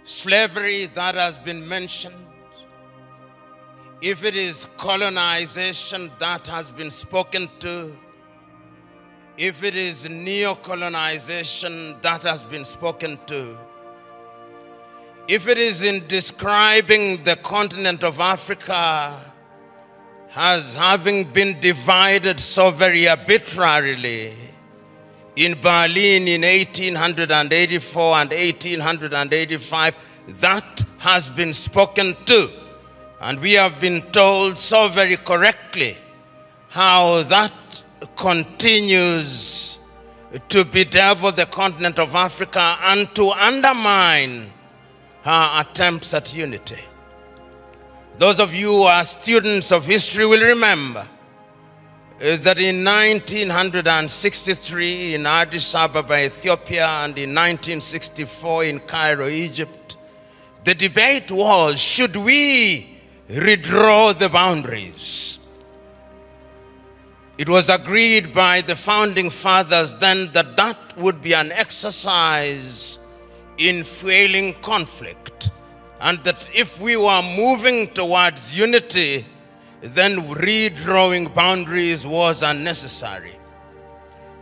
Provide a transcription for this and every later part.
slavery that has been mentioned, if it is colonization that has been spoken to, if it is neo-colonization that has been spoken to, if it is in describing the continent of Africa as having been divided so very arbitrarily in Berlin in 1884 and 1885, that has been spoken to. And we have been told so very correctly how that continues to bedevil the continent of Africa and to undermine her attempts at unity. Those of you who are students of history will remember that in 1963 in Addis Ababa, Ethiopia, and in 1964 in Cairo, Egypt, the debate was, should we redraw the boundaries? It was agreed by the founding fathers then that that would be an exercise in fueling conflict, and that if we were moving towards unity, then redrawing boundaries was unnecessary.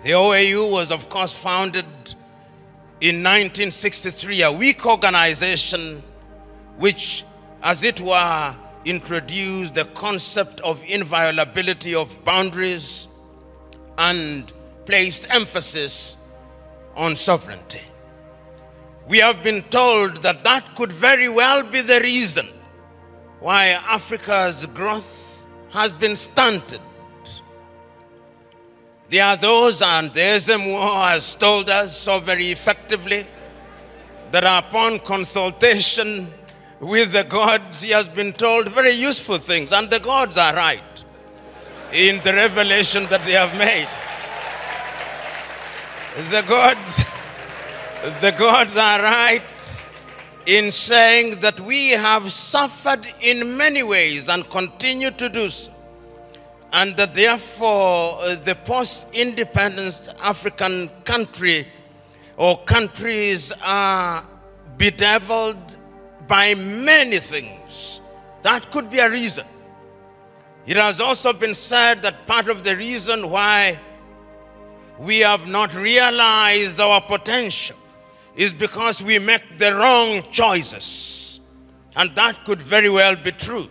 The OAU was, of course, founded in 1963, a weak organization which, as it were, introduced the concept of inviolability of boundaries and placed emphasis on sovereignty. We have been told that that could very well be the reason why Africa's growth has been stunted. There are those, and the SMO has told us so very effectively, that upon consultation with the gods, he has been told very useful things, and the gods are right in the revelation that they have made. The gods are right in saying that we have suffered in many ways and continue to do so, and that therefore the post-independence African country or countries are bedeviled by many things. That could be a reason. It has also been said that part of the reason why we have not realized our potential is because we make the wrong choices. And that could very well be true.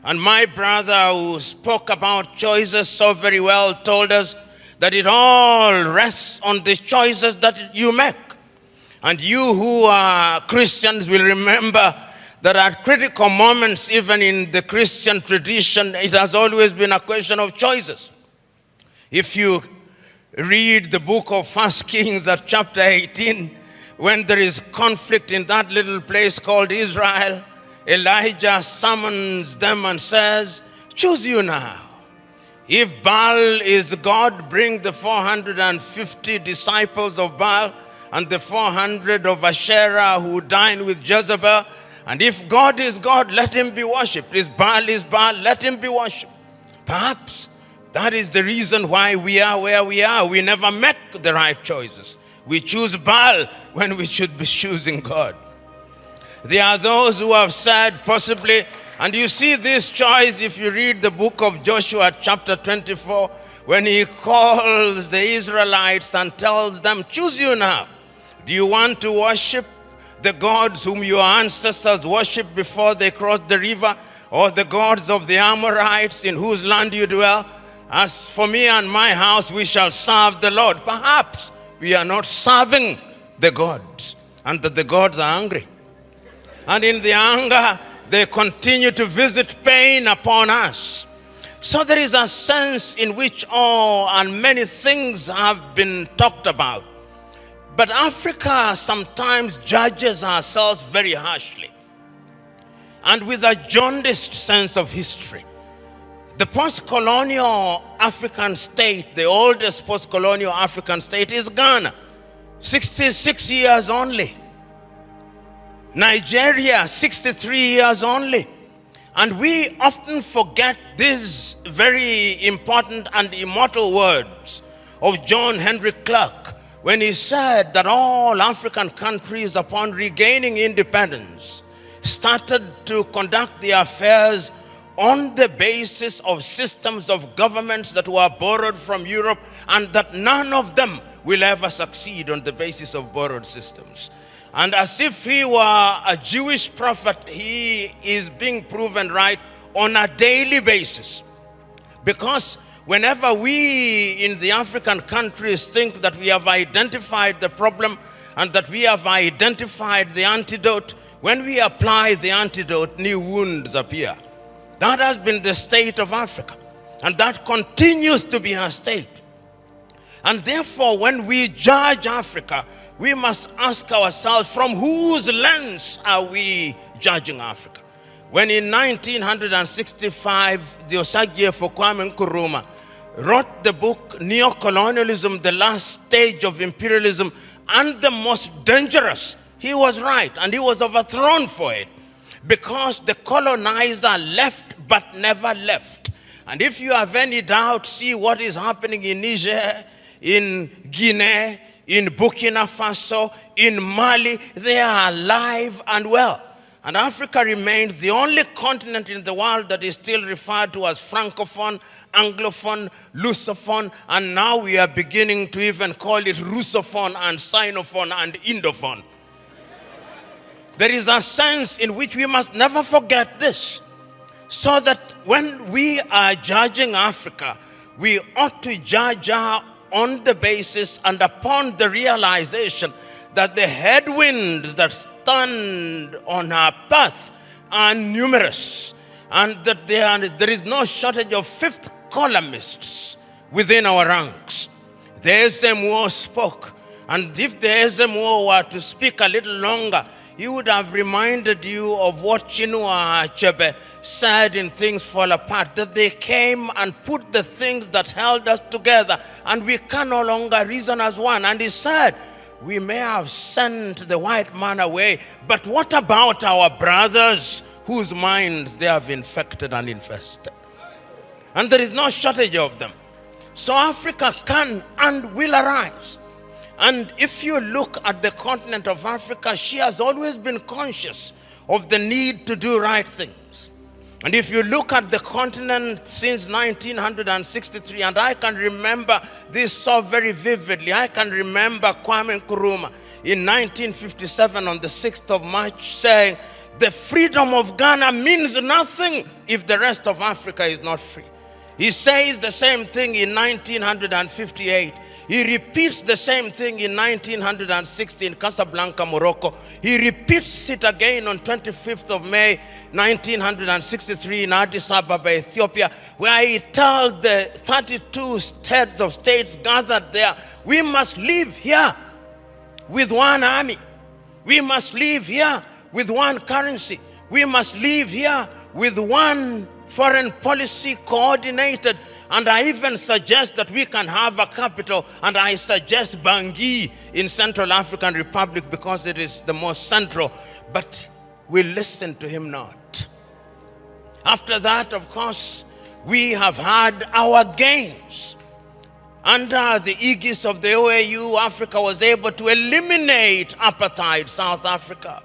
And my brother who spoke about choices so very well told us that it all rests on the choices that you make. And you who are Christians will remember that at critical moments, even in the Christian tradition, it has always been a question of choices. If you read the book of 1 Kings at chapter 18, when there is conflict in that little place called Israel, Elijah summons them and says, choose you now. If Baal is God, bring the 450 disciples of Baal and the 400 of Asherah who dined with Jezebel. And if God is God, let him be worshipped. If Baal is Baal, let him be worshipped. Perhaps that is the reason why we are where we are. We never make the right choices. We choose Baal when we should be choosing God. There are those who have said possibly, and you see this choice if you read the book of Joshua chapter 24, when he calls the Israelites and tells them, choose you now. Do you want to worship the gods whom your ancestors worshipped before they crossed the river, or the gods of the Amorites in whose land you dwell? As for me and my house, we shall serve the Lord. Perhaps we are not serving the gods, and that the gods are angry. And in the anger, they continue to visit pain upon us. So there is a sense in which all and many things have been talked about. But Africa sometimes judges ourselves very harshly and with a jaundiced sense of history. The post-colonial African state, the oldest post-colonial African state is Ghana, 66 years only. Nigeria, 63 years only. And we often forget these very important and immortal words of John Henry Clark, when he said that all African countries, upon regaining independence, started to conduct their affairs on the basis of systems of governments that were borrowed from Europe, and that none of them will ever succeed on the basis of borrowed systems. And as if he were a Jewish prophet, he is being proven right on a daily basis. Because whenever we in the African countries think that we have identified the problem and that we have identified the antidote, when we apply the antidote, new wounds appear. That has been the state of Africa, and that continues to be our state. And therefore, when we judge Africa, we must ask ourselves, from whose lens are we judging Africa? When in 1965, the Osagyefo Kwame Nkrumah wrote the book Neo-Colonialism, the Last Stage of Imperialism, and the Most Dangerous, he was right, and he was overthrown for it, because the colonizer left but never left. And if you have any doubt, see what is happening in Niger, in Guinea, in Burkina Faso, in Mali. They are alive and well. And Africa remains the only continent in the world that is still referred to as Francophone, Anglophone, Lusophone, and now we are beginning to even call it Russophone and Sinophone and Indophone. There is a sense in which we must never forget this, so that when we are judging Africa, we ought to judge her on the basis and upon the realization that the headwinds that stand on our path are numerous, and that there is no shortage of fifth columnists within our ranks. The SMO spoke, and if the SMO were to speak a little longer, he would have reminded you of what Chinua Achebe said in Things Fall Apart, that they came and put the things that held us together, and we can no longer reason as one. And he said, we may have sent the white man away, but what about our brothers whose minds they have infected and infested? And there is no shortage of them. So Africa can and will arise. And if you look at the continent of Africa, she has always been conscious of the need to do right things. And if you look at the continent since 1963, and I can remember this so very vividly, I can remember Kwame Nkrumah in 1957 on the 6th of March saying, the freedom of Ghana means nothing if the rest of Africa is not free. He says the same thing in 1958. He repeats the same thing in 1960 in Casablanca, Morocco. He repeats it again on 25th of May, 1963 in Addis Ababa, Ethiopia, where he tells the 32 heads of states gathered there, we must live here with one army. We must live here with one currency. We must live here with one foreign policy coordinated. And I even suggest that we can have a capital, and I suggest Bangui in Central African Republic because it is the most central. But we listen to him not. After that, of course, we have had our gains. Under the aegis of the OAU, Africa was able to eliminate apartheid, South Africa.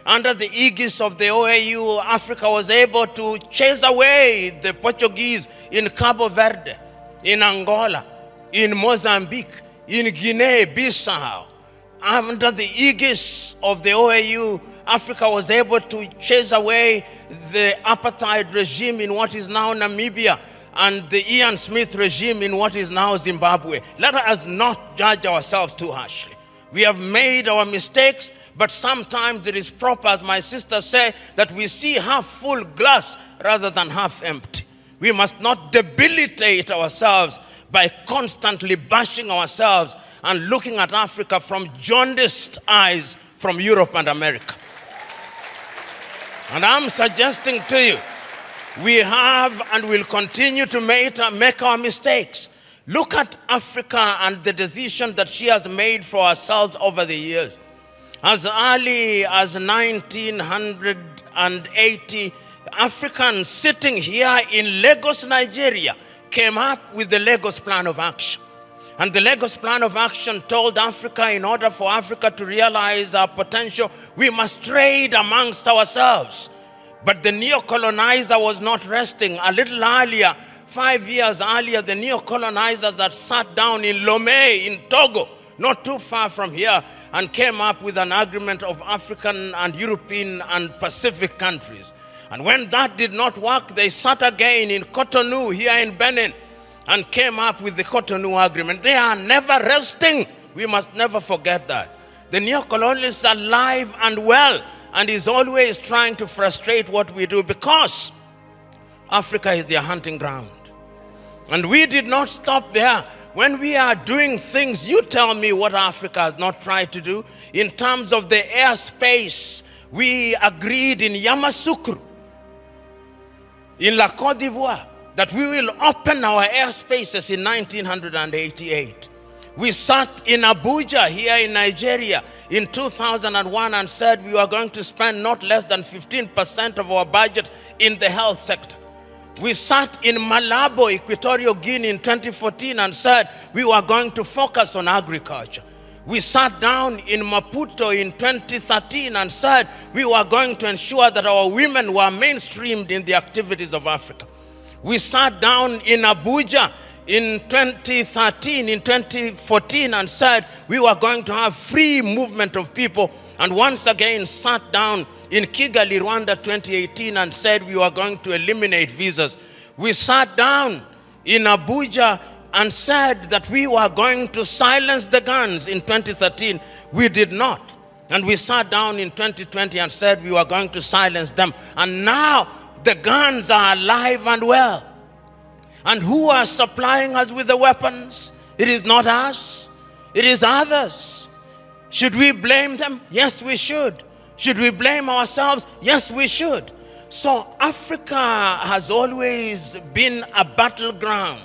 Under the aegis of the OAU, Africa was able to chase away the Portuguese in Cabo Verde, in Angola, in Mozambique, in Guinea-Bissau. Under the aegis of the OAU, Africa was able to chase away the apartheid regime in what is now Namibia and the Ian Smith regime in what is now Zimbabwe. Let us not judge ourselves too harshly. We have made our mistakes, but sometimes it is proper, as my sister said, that we see half full glass rather than half empty. We must not debilitate ourselves by constantly bashing ourselves and looking at Africa from jaundiced eyes from Europe and America. And I'm suggesting to you, we have and will continue to make our mistakes. Look at Africa and the decision that she has made for herself over the years. As early as 1980, Africans sitting here in Lagos, Nigeria, came up with the Lagos Plan of Action. And the Lagos Plan of Action told Africa, in order for Africa to realize our potential, we must trade amongst ourselves. But the neo-colonizer was not resting. A little earlier, 5 years earlier, the neo-colonizers had sat down in Lomé in Togo, not too far from here, and came up with an agreement of African and European and Pacific countries. And when that did not work, they sat again in Cotonou here in Benin and came up with the Cotonou Agreement. They are never resting. We must never forget that. The neo-colonialist are alive and well and is always trying to frustrate what we do because Africa is their hunting ground. And we did not stop there. When we are doing things, you tell me what Africa has not tried to do. In terms of the airspace, we agreed in Yamoussoukro, in La Côte d'Ivoire, that we will open our airspaces in 1988. We sat in Abuja here in Nigeria in 2001 and said we were going to spend not less than 15% of our budget in the health sector. We sat in Malabo, Equatorial Guinea in 2014 and said we were going to focus on agriculture. We sat down in Maputo in 2013 and said we were going to ensure that our women were mainstreamed in the activities of Africa. We sat down in Abuja in 2013, in 2014 and said we were going to have free movement of people, and once again sat down in Kigali, Rwanda 2018 and said we were going to eliminate visas. We sat down in Abuja and said that we were going to silence the guns in 2013. We did not. And we sat down in 2020 and said we were going to silence them. And now the guns are alive and well. And who are supplying us with the weapons? It is not us. It is others. Should we blame them? Yes, we should. Should we blame ourselves? Yes, we should. So Africa has always been a battleground.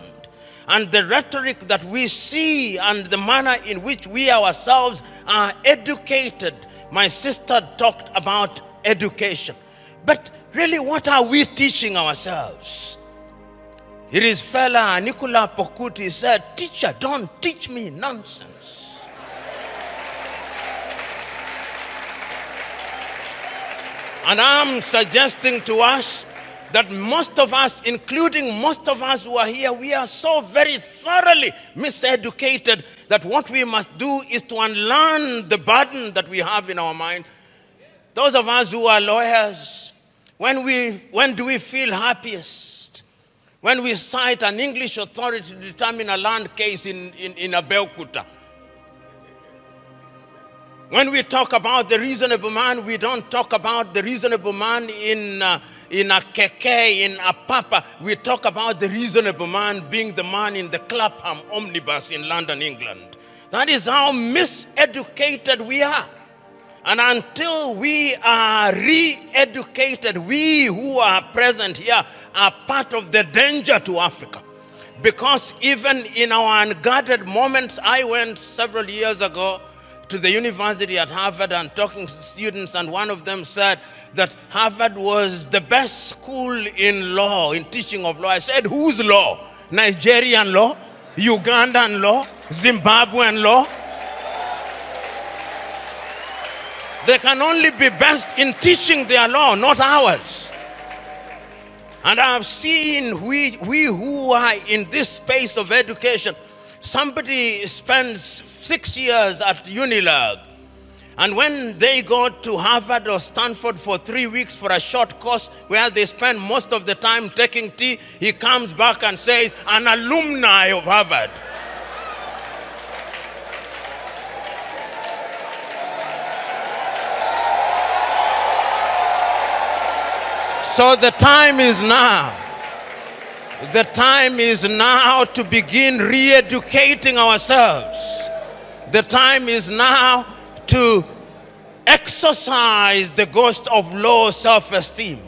And the rhetoric that we see and the manner in which we ourselves are educated. My sister talked about education. But really, what are we teaching ourselves? It is fella Nicola Pokuti said, "Teacher, don't teach me nonsense." And I'm suggesting to us that most of us, including most of us who are here, we are so very thoroughly miseducated that what we must do is to unlearn the burden that we have in our mind. Those of us who are lawyers, when do we feel happiest? When we cite an English authority to determine a land case in Abeokuta. When we talk about the reasonable man, we don't talk about the reasonable man in a keke, in a papa. We talk about the reasonable man being the man in the Clapham omnibus in London, England. That is how miseducated we are. And until we are re-educated, we who are present here are part of the danger to Africa. Because even in our unguarded moments, I went several years ago to the university at Harvard and talking to students, and one of them said that Harvard was the best school in law, in teaching of law. I said, whose law? Nigerian law? Ugandan law? Zimbabwean law? They can only be best in teaching their law, not ours. And I've seen we who are in this space of education, somebody spends 6 years at Unilag, and when they go to Harvard or Stanford for 3 weeks for a short course where they spend most of the time taking tea, he comes back and says, an alumni of Harvard. So the time is now. The time is now to begin re-educating ourselves. The time is now to exorcise the ghost of low self-esteem.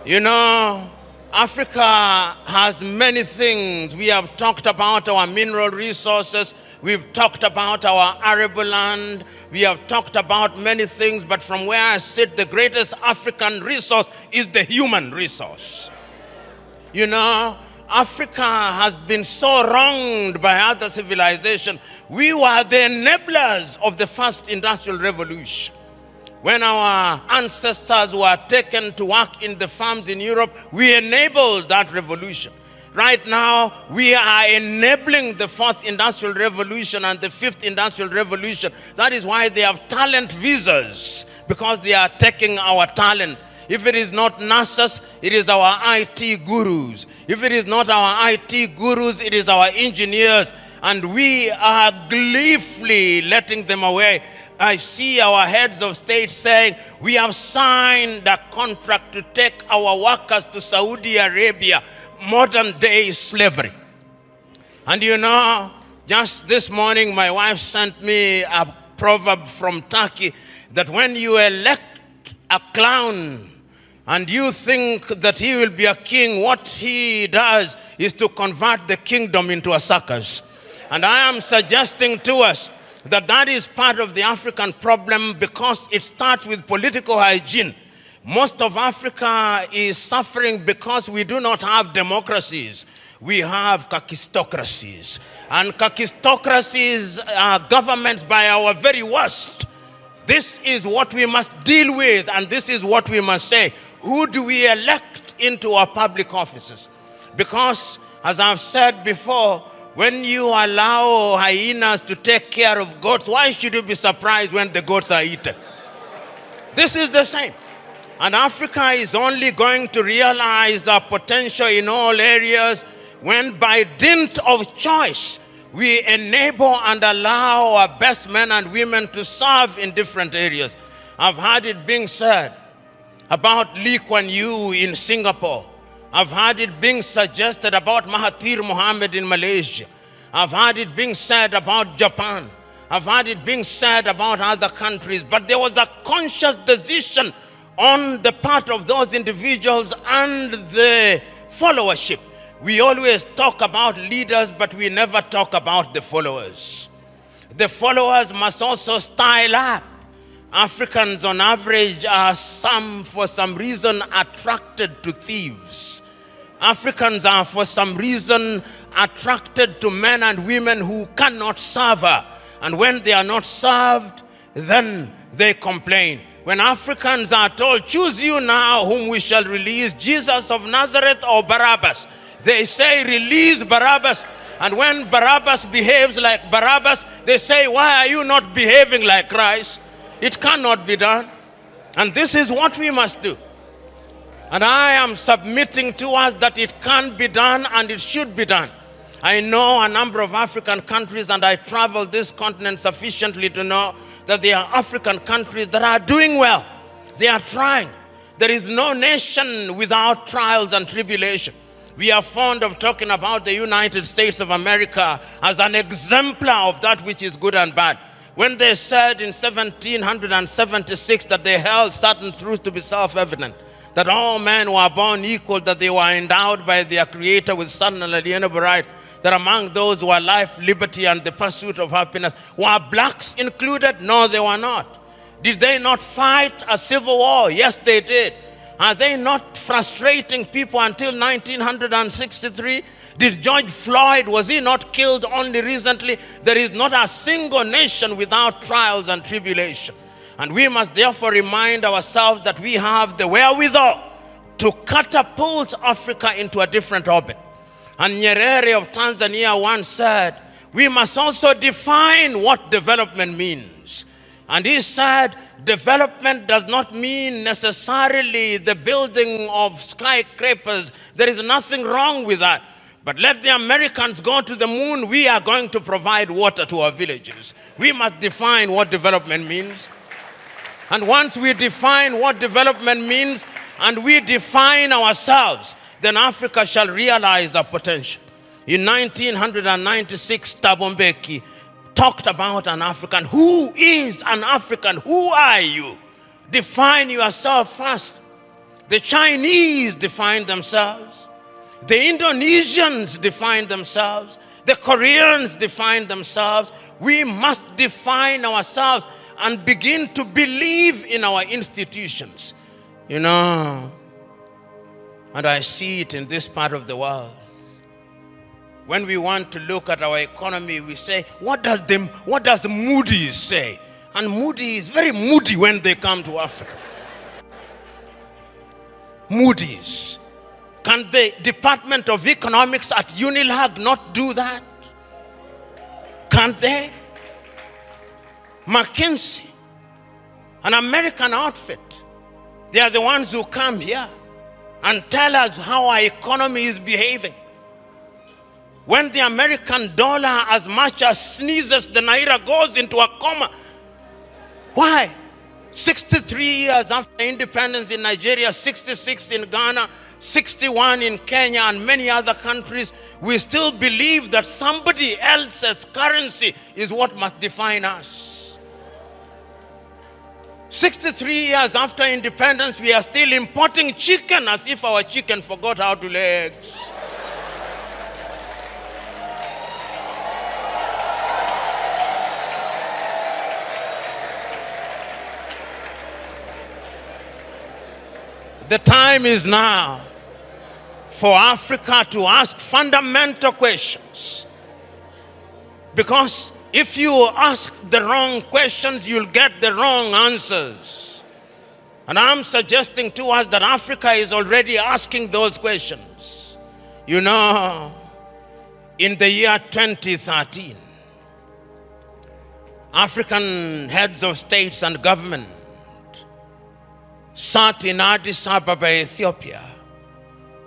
You know, Africa has many things. We have talked about our mineral resources. We've talked about our arable land. We have talked about many things, but from where I sit, the greatest African resource is the human resource. You know, Africa has been so wronged by other civilizations. We were the enablers of the first industrial revolution. When our ancestors were taken to work in the farms in Europe, we enabled that revolution. Right now, we are enabling the fourth industrial revolution and the fifth industrial revolution. That is why they have talent visas, because they are taking our talent. If it is not nurses, it is our IT gurus. If it is not our IT gurus, it is our engineers. And we are gleefully letting them away. I see our heads of state saying, we have signed a contract to take our workers to Saudi Arabia, modern day slavery. And you know, just this morning, my wife sent me a proverb from Turkey that when you elect a clown and you think that he will be a king, what he does is to convert the kingdom into a circus. And I am suggesting to us that that is part of the African problem, because it starts with political hygiene. Most of Africa is suffering because we do not have democracies. We have kakistocracies. And kakistocracies are governments by our very worst. This is what we must deal with, and this is what we must say. Who do we elect into our public offices? Because, as I've said before, when you allow hyenas to take care of goats, why should you be surprised when the goats are eaten? This is the same. And Africa is only going to realize our potential in all areas when, by dint of choice, we enable and allow our best men and women to serve in different areas. I've heard it being said about Lee Kuan Yew in Singapore. I've heard it being suggested about Mahathir Mohamad in Malaysia. I've heard it being said about Japan. I've heard it being said about other countries. But there was a conscious decision on the part of those individuals and the followership. We always talk about leaders, but we never talk about the followers. The followers must also style up. Africans on average are for some reason attracted to thieves. Africans are for some reason attracted to men and women who cannot serve her. And when they are not served, then they complain. When Africans are told, choose you now whom we shall release, Jesus of Nazareth or Barabbas, they say, release Barabbas. And when Barabbas behaves like Barabbas, they say, why are you not behaving like Christ? It cannot be done. And this is what we must do. And I am submitting to us that it can be done and it should be done. I know a number of African countries, and I travel this continent sufficiently to know that there are African countries that are doing well. They are trying. There is no nation without trials and tribulation. We are fond of talking about the United States of America as an exemplar of that which is good and bad. When they said in 1776 that they held certain truths to be self-evident, that all men were born equal, that they were endowed by their Creator with certain unalienable right, that among those who were life, liberty, and the pursuit of happiness, were blacks included? No, they were not. Did they not fight a civil war? Yes, they did. Are they not frustrating people until 1963? Did George Floyd, was he not killed only recently? There is not a single nation without trials and tribulation. And we must therefore remind ourselves that we have the wherewithal to catapult Africa into a different orbit. And Nyerere of Tanzania once said, we must also define what development means. And he said, development does not mean necessarily the building of skyscrapers. There is nothing wrong with that. But let the Americans go to the moon. We are going to provide water to our villages. We must define what development means. And once we define what development means and we define ourselves, then Africa shall realize our potential. In 1996, Thabo Mbeki talked about an African. Who is an African? Who are you? Define yourself first. The Chinese define themselves. The Indonesians define themselves. The Koreans define themselves. We must define ourselves and begin to believe in our institutions. You know, and I see it in this part of the world. When we want to look at our economy, we say, what does Moody's say? And Moody's is very moody when they come to Africa. Moody's. Can the Department of Economics at UNILAG not do that? Can't they? McKinsey, an American outfit, they are the ones who come here and tell us how our economy is behaving. When the American dollar as much as sneezes, the naira goes into a coma. Why? 63 years after independence in Nigeria, 66 in Ghana, 61 in Kenya and many other countries, we still believe that somebody else's currency is what must define us. 63 years after independence, we are still importing chicken as if our chicken forgot how to lay eggs. The time is now for Africa to ask fundamental questions. Because if you ask the wrong questions, you'll get the wrong answers. And I'm suggesting to us that Africa is already asking those questions. You know, in the year 2013, African heads of states and government sat in Addis Ababa, Ethiopia.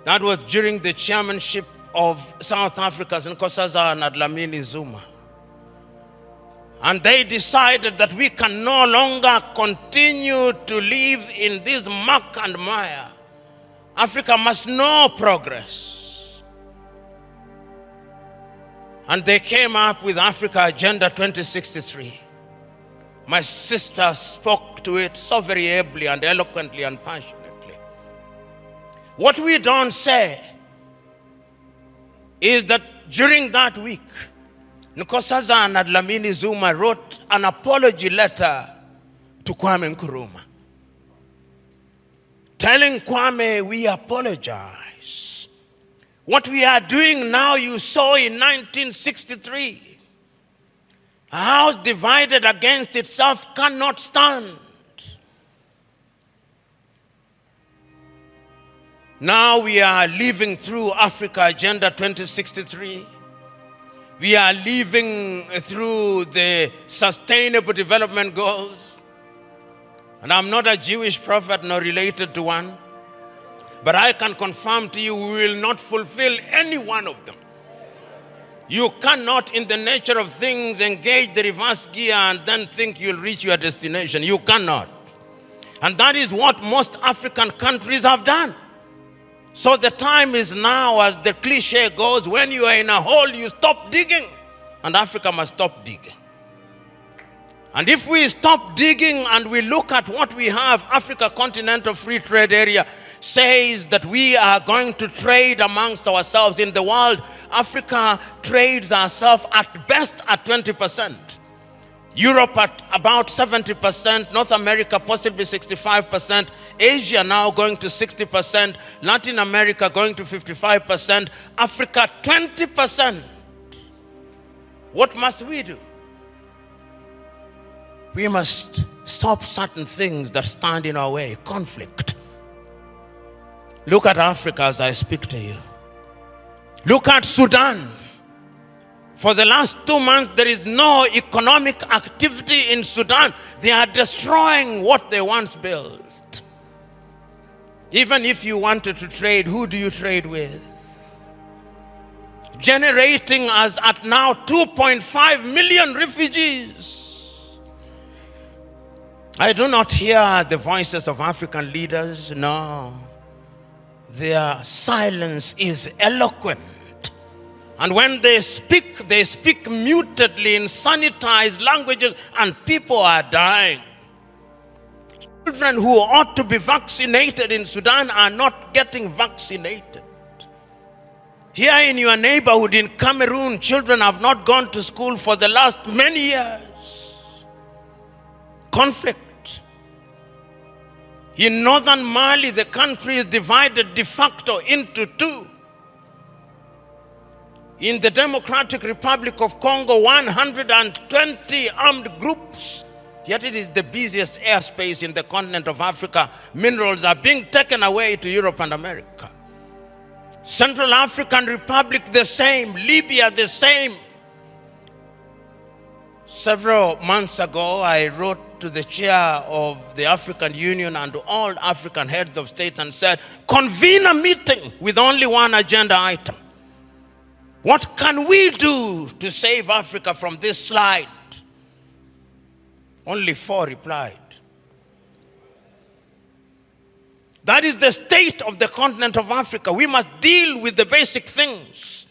That was during the chairmanship of South Africa's Nkosazana Dlamini Zuma. And they decided that we can no longer continue to live in this muck and mire. Africa must know progress. And they came up with Africa Agenda 2063. My sister spoke to it so very ably and eloquently and passionately. What we don't say is that during that week, Nkosazana Dlamini Zuma wrote an apology letter to Kwame Nkrumah, telling Kwame, we apologize. What we are doing now, you saw in 1963. A house divided against itself cannot stand. Now we are living through Africa Agenda 2063. We are living through the Sustainable Development Goals. And I'm not a Jewish prophet nor related to one, but I can confirm to you we will not fulfill any one of them. You cannot, in the nature of things, engage the reverse gear and then think you'll reach your destination. You cannot. And that is what most African countries have done. So the time is now, as the cliche goes, when you are in a hole, you stop digging. And Africa must stop digging. And if we stop digging and we look at what we have, Africa Continental Free Trade Area says that we are going to trade amongst ourselves in the world. Africa trades ourselves at best at 20%. Europe at about 70%, North America possibly 65%, Asia now going to 60%, Latin America going to 55%, Africa 20%. What must we do? We must stop certain things that stand in our way. Conflict. Look at Africa as I speak to you. Look at Sudan. For the last 2 months, there is no economic activity in Sudan. They are destroying what they once built. Even if you wanted to trade, who do you trade with? Generating as at now 2.5 million refugees. I do not hear the voices of African leaders, no. Their silence is eloquent. And when they speak mutedly in sanitized languages, and people are dying. Children who ought to be vaccinated in Sudan are not getting vaccinated. Here in your neighborhood in Cameroon, children have not gone to school for the last many years. Conflict. In northern Mali, the country is divided de facto into two. 2 In the Democratic Republic of Congo, 120 armed groups. Yet it is the busiest airspace in the continent of Africa. Minerals are being taken away to Europe and America. Central African Republic, the same. Libya, the same. Several months ago, I wrote to the chair of the African Union and to all African heads of state and said, convene a meeting with only one agenda item. What can we do to save Africa from this slide? Only 4 replied. That is the state of the continent of Africa. We must deal with the basic things.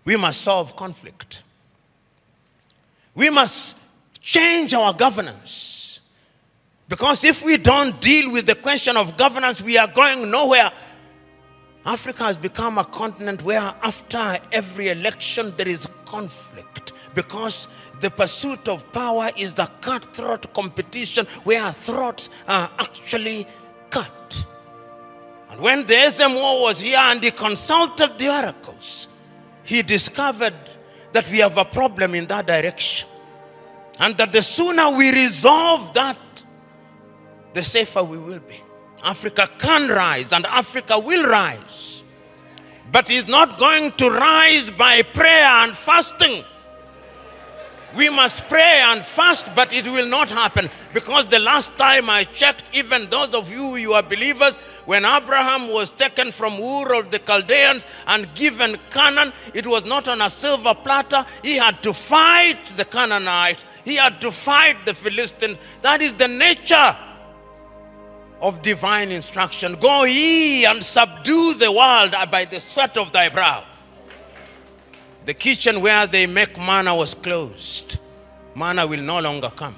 We must solve conflict. We must change our governance. Because if we don't deal with the question of governance, we are going nowhere. Africa has become a continent where after every election there is conflict, because the pursuit of power is the cutthroat competition where throats are actually cut. And when the SMO was here and he consulted the oracles, he discovered that we have a problem in that direction. And that the sooner we resolve that, the safer we will be. Africa can rise and Africa will rise. But it's not going to rise by prayer and fasting. We must pray and fast, but it will not happen. Because the last time I checked, even those of you are believers, when Abraham was taken from Ur of the Chaldeans and given Canaan, it was not on a silver platter. He had to fight the Canaanites. He had to fight the Philistines. That is the nature of divine instruction. Go ye and subdue the world by the sweat of thy brow. The kitchen where they make manna was closed. Manna will no longer come.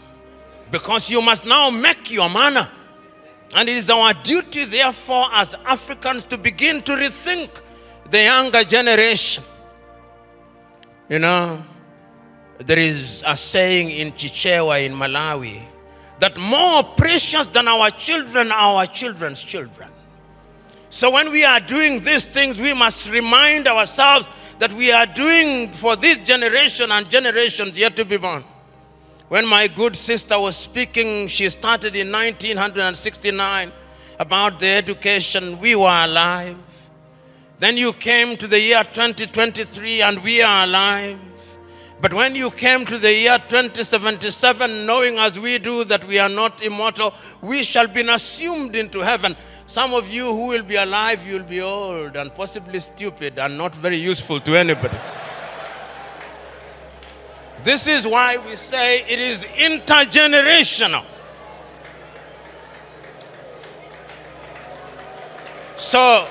Because you must now make your manna. And it is our duty, therefore, as Africans to begin to rethink the younger generation. You know, there is a saying in Chichewa in Malawi that more precious than our children are our children's children. So when we are doing these things, we must remind ourselves that we are doing for this generation and generations yet to be born. When my good sister was speaking, she started in 1969 about the education. We were alive. Then you came to the year 2023 and we are alive. But when you came to the year 2077, knowing as we do that we are not immortal, we shall be assumed into heaven. Some of you who will be alive, you will be old and possibly stupid and not very useful to anybody. This is why we say it is intergenerational. So,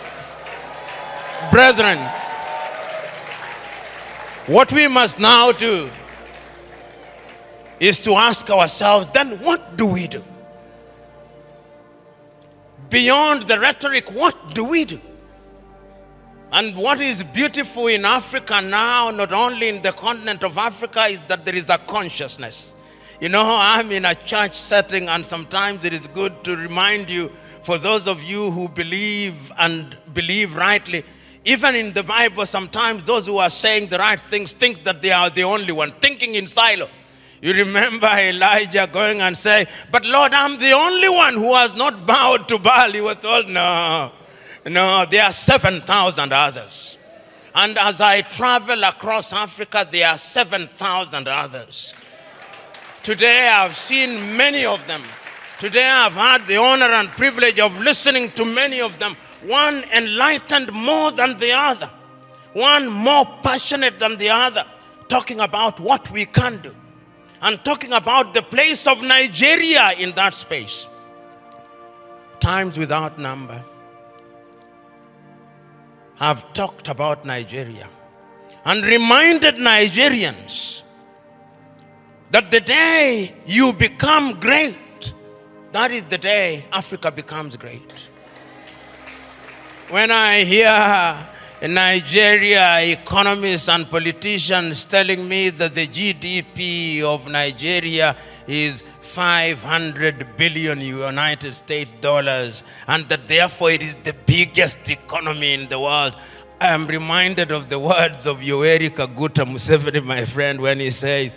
brethren, what we must now do is to ask ourselves, then what do we do? Beyond the rhetoric, what do we do? And what is beautiful in Africa now, not only in the continent of Africa, is that there is a consciousness. You know, I'm in a church setting, and sometimes it is good to remind you, for those of you who believe and believe rightly, even in the Bible, sometimes those who are saying the right things think that they are the only ones, thinking in silo. You remember Elijah going and saying, but Lord, I'm the only one who has not bowed to Baal. He was told, no, there are 7,000 others. And as I travel across Africa, there are 7,000 others. Today I've seen many of them. Today I've had the honor and privilege of listening to many of them. One enlightened more than the other. One more passionate than the other. Talking about what we can do. And talking about the place of Nigeria in that space. Times without number have talked about Nigeria and reminded Nigerians that the day you become great, that is the day Africa becomes great. When I hear Nigeria economists and politicians telling me that the GDP of Nigeria is 500 billion United States dollars and that therefore it is the biggest economy in the world, I am reminded of the words of Yoweri Kaguta Museveni, my friend, when he says,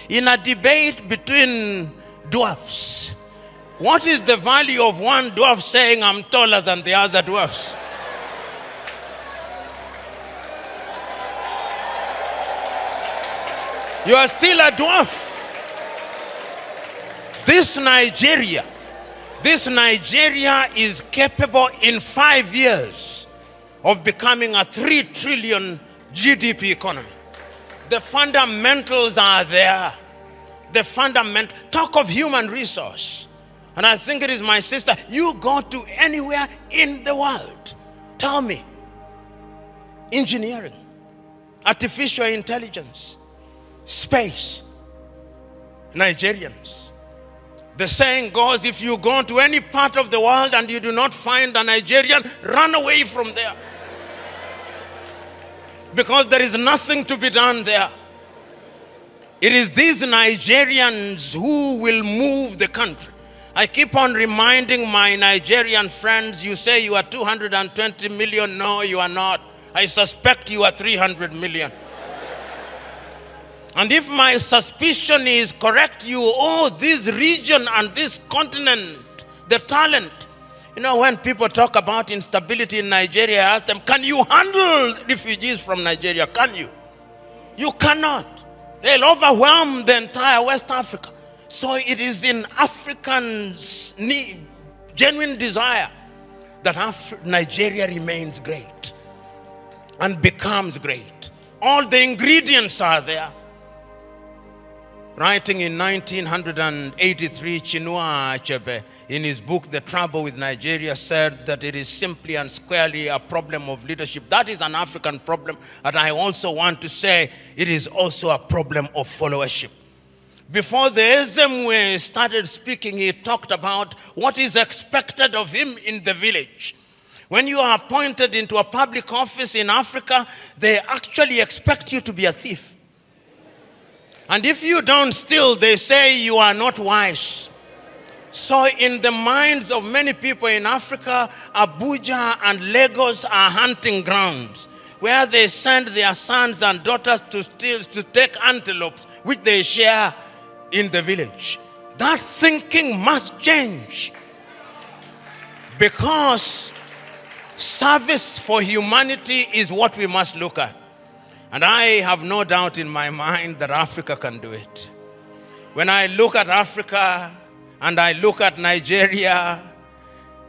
in a debate between dwarfs, what is the value of one dwarf saying, I'm taller than the other dwarfs? You are still a dwarf. This Nigeria is capable in 5 years of becoming a 3 trillion GDP economy. The fundamentals are there. Talk of human resource. And I think it is, my sister, you go to anywhere in the world. Tell me, engineering, artificial intelligence, space, Nigerians. The saying goes, if you go to any part of the world and you do not find a Nigerian, run away from there. Because there is nothing to be done there. It is these Nigerians who will move the country. I keep on reminding my Nigerian friends, you say you are 220 million. No, you are not. I suspect you are 300 million. And if my suspicion is correct, you owe this region and this continent the talent. You know, when people talk about instability in Nigeria, I ask them, can you handle refugees from Nigeria? Can you? You cannot. They'll overwhelm the entire West Africa. So it is in Africans' genuine desire that Nigeria remains great and becomes great. All the ingredients are there. Writing in 1983, Chinua Achebe, in his book, The Trouble with Nigeria, said that it is simply and squarely a problem of leadership. That is an African problem. And I also want to say it is also a problem of followership. Before the Ezemwe started speaking, he talked about what is expected of him in the village. When you are appointed into a public office in Africa, they actually expect you to be a thief. And if you don't steal, they say you are not wise. So in the minds of many people in Africa, Abuja and Lagos are hunting grounds where they send their sons and daughters to steal, to take antelopes, which they share in the village. That thinking must change, because service for humanity is what we must look at. And I have no doubt in my mind that Africa can do it. When I look at Africa and I look at Nigeria,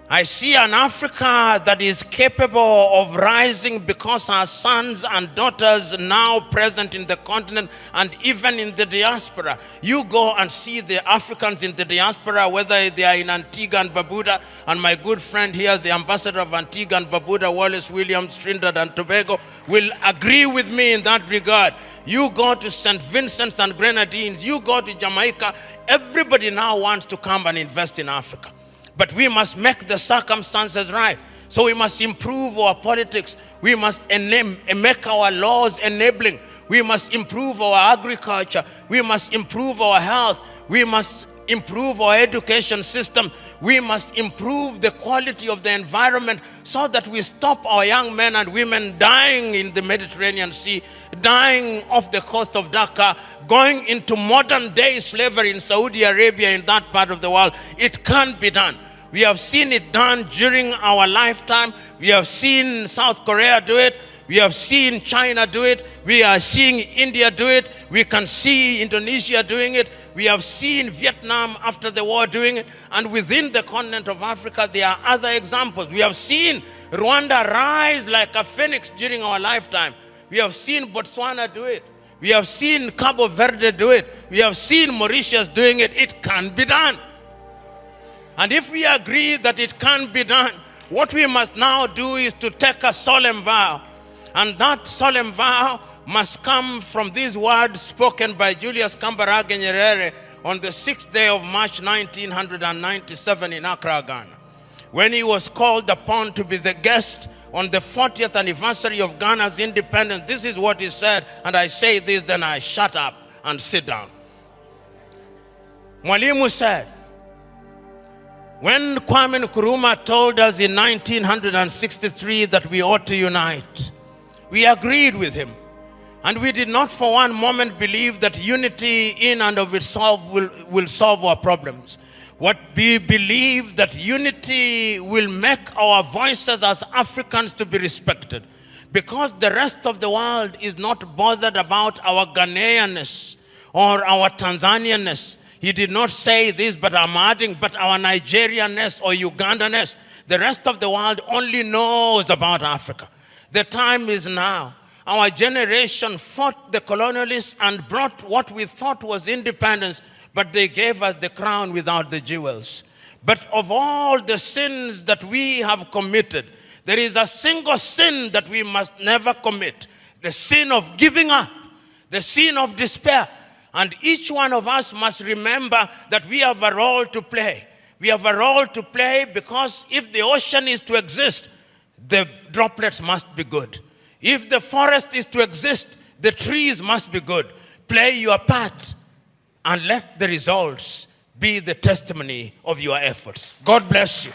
I see an Africa that is capable of rising because our sons and daughters now present in the continent and even in the diaspora. You go and see the Africans in the diaspora, whether they are in Antigua and Barbuda, and my good friend here, the ambassador of Antigua and Barbuda, Wallace Williams, Trinidad and Tobago, will agree with me in that regard. You go to St. Vincent's and Grenadines, you go to Jamaica, everybody now wants to come and invest in Africa. But we must make the circumstances right. So we must improve our politics. We must make our laws enabling. We must improve our agriculture. We must improve our health. We must improve our education system. We must improve the quality of the environment so that we stop our young men and women dying in the Mediterranean Sea, dying off the coast of Dhaka, going into modern day slavery in Saudi Arabia, in that part of the world. It can be done. We have seen it done during our lifetime. We have seen South Korea do it. We have seen China do it. We are seeing India do it. We can see Indonesia doing it. We have seen Vietnam after the war doing it. And within the continent of Africa, there are other examples. We have seen Rwanda rise like a phoenix during our lifetime. We have seen Botswana do it. We have seen Cabo Verde do it. We have seen Mauritius doing it. It can be done. And if we agree that it can be done, what we must now do is to take a solemn vow. And that solemn vow must come from these words spoken by Julius Kambarage Nyerere on the 6th day of March 1997 in Accra, Ghana, when he was called upon to be the guest on the 40th anniversary of Ghana's independence. This is what he said, and I say this, then I shut up and sit down. Mwalimu said, When Kwame Nkrumah told us in 1963 that we ought to unite, we agreed with him. And we did not for one moment believe that unity in and of itself will solve our problems. What we believe that unity will make our voices as Africans to be respected, because the rest of the world is not bothered about our Ghanaianness or our Tanzanianness. He did not say this, but I'm adding, but our Nigerianness or Ugandanness. The rest of the world only knows about Africa. The time is now. Our generation fought the colonialists and brought what we thought was independence, but they gave us the crown without the jewels. But of all the sins that we have committed, there is a single sin that we must never commit: the sin of giving up, the sin of despair. And each one of us must remember that we have a role to play. We have a role to play because if the ocean is to exist, the droplets must be good. If the forest is to exist, the trees must be good. Play your part and let the results be the testimony of your efforts. God bless you.